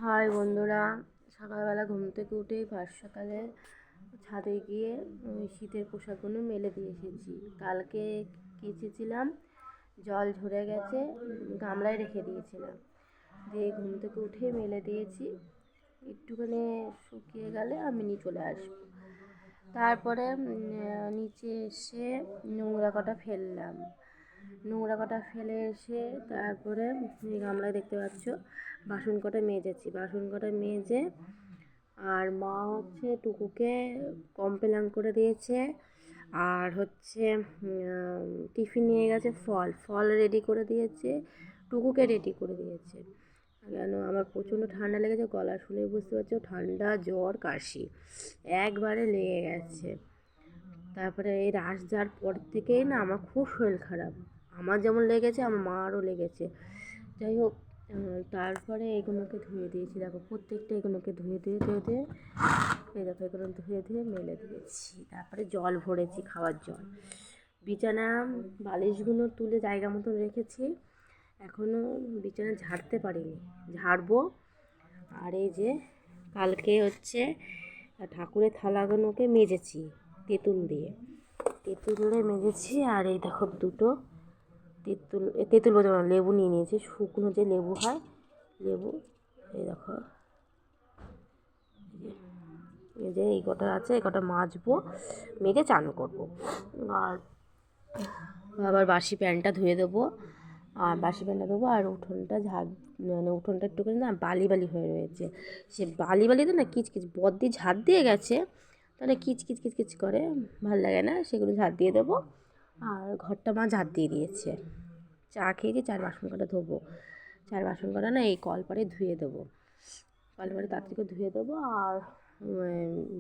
High বন্ধুরা, সকালবেলা ঘুম থেকে উঠেই ফার্স্ট সকালে ছাদে গিয়ে শীতের পোশাকগুলো মেলে দিয়ে এসেছি। কালকে কেচেছিলাম, জল ঝরে গেছে, গামলায় রেখে দিয়েছিলাম, দিয়ে ঘুম থেকে উঠেই মেলে দিয়েছি। একটুখানি শুকিয়ে গেলে আমি নিয়ে চলে আসবো। তারপরে নিচে এসে নোংরা কটা ফেললাম, নোংরা কটা ফেলে এসে তারপরে গামলায় দেখতে পাচ্ছ বাসন কটা মেজেছি, বাসন কটা মেজে আর মা হচ্ছে টুকুকে কমপ্লেন করে দিয়েছে, আর হচ্ছে টিফিন নিয়ে গেছে, ফল রেডি করে দিয়েছে, টুকুকে রেডি করে দিয়েছে। কেন আমার প্রচণ্ড ঠান্ডা লেগেছে, গলা শুনে বুঝতে পারছো, ঠান্ডা জ্বর কাশি একবারে লেগে গেছে। তারপরে এই রাশ যাওয়ার পর থেকেই না আমার খুব শরীর খারাপ, আমার যেমন লেগেছে আমার মারও লেগেছে। যাই হোক, তারপরে এগুলোকে ধুয়ে দিয়েছি, দেখো প্রত্যেকটা এগুলোকে ধুয়ে এই দেখো এগুলো ধুয়ে মেলে দিয়েছি। তারপরে জল ভরেছি, খাওয়ার জল। বিছানা বালিশগুলো তুলে জায়গা মতন রেখেছি, এখনও বিছানা ঝাড়তে পারিনি, ঝাড়বো। আর এই যে কালকে হচ্ছে ঠাকুরের থালাগুলোকে মেজেছি তেঁতুল দিয়ে মেজেছি। আর এই দেখো দুটো তেঁতুল বোঝা লেবু নিয়ে নিয়েছি, শুকনো যে লেবু হয় লেবু, এই দেখো এই যে এই কটা আছে, এই কটা মাজবো, মেজে চান করবো। আর আবার বাসি প্যান্টটা ধুয়ে দেবো, আর উঠোনটা উঠোনটা একটুখানি না বালি হয়ে রয়েছে, সে বালিতে না কিচকিচ বদ্দি ঝাড় দিয়ে গেছে, তাহলে কিচকিচ করে, ভাল লাগে না, সেগুলো ঝাড় দিয়ে দেবো। আর ঘরটা মা ঝাড় দিয়ে দিয়েছে। চা খেয়েছি, বাসন কটা ধোবো, বাসন কটা না এই কলপারে ধুয়ে দেবো, কলপারে তাড়াতাড়ি ধুয়ে দেবো। আর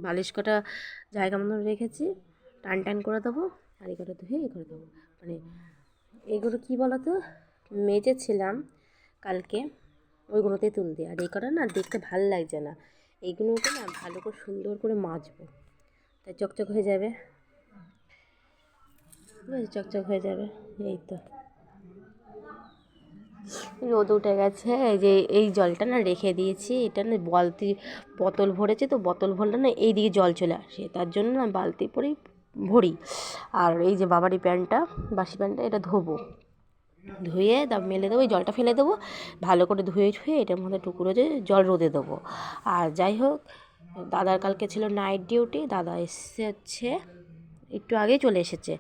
বালিশ কটা জায়গা মতন রেখেছি, টান করে দেবো। আর এই কটা ধুয়ে এই করে দেবো, মানে এইগুলো কী বলো তো, মেজেছিলাম কালকে ওইগুলোতে তুল দিয়ে। আর এই কটা না দেখতে ভালো লাগছে না, এইগুলোকে না ভালো করে সুন্দর করে মাজবো, তাই চকচক হয়ে যাবে, চকচক হয়ে যাবে। এই তো রোদ উঠে গেছে, এই যে এই জলটা না রেখে দিয়েছি, এটা না বোতল ভরেছে, তো বোতল ভরলে না এই দিকে জল চলে আসে, তার জন্য না বালতি পরেই ভরি। আর এই যে বাবারই প্যান্টটা, বাসি প্যান্টটা, এটা ধুয়ে মেলে দেবো, এই জলটা ফেলে দেবো, ভালো করে ধুয়ে এটার মধ্যে টুকরো যে জল রোদে দেবো। আর যাই হোক, দাদার কালকে ছিল নাইট ডিউটি, দাদা এসেছে একটু আগেই চলে এসেছে,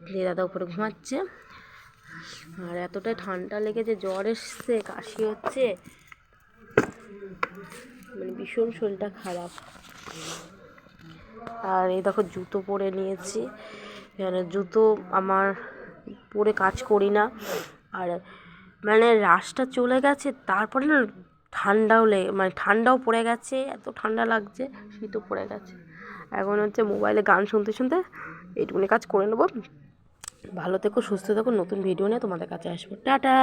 দিয়ে দাদা উপরে ঘুমাচ্ছে। আর এতটাই ঠান্ডা লেগেছে, জ্বর এসছে, কাশি হচ্ছে, মানে ভীষণ শরীরটা খারাপ। আর এই দেখো জুতো পরে নিয়েছি, জুতো আমার পরে কাজ করি না। আর মানে রাশটা চলে গেছে, তারপরে না ঠান্ডাও পড়ে গেছে, এত ঠান্ডা লাগছে, শীতও পড়ে গেছে। এখন হচ্ছে মোবাইলে গান শুনতে এইটুকুনি কাজ করে নেবো। ভালো থেকো, সুস্থ থেকো, নতুন ভিডিও নিয়ে তোমাদের কাছে আসবো, টাটা।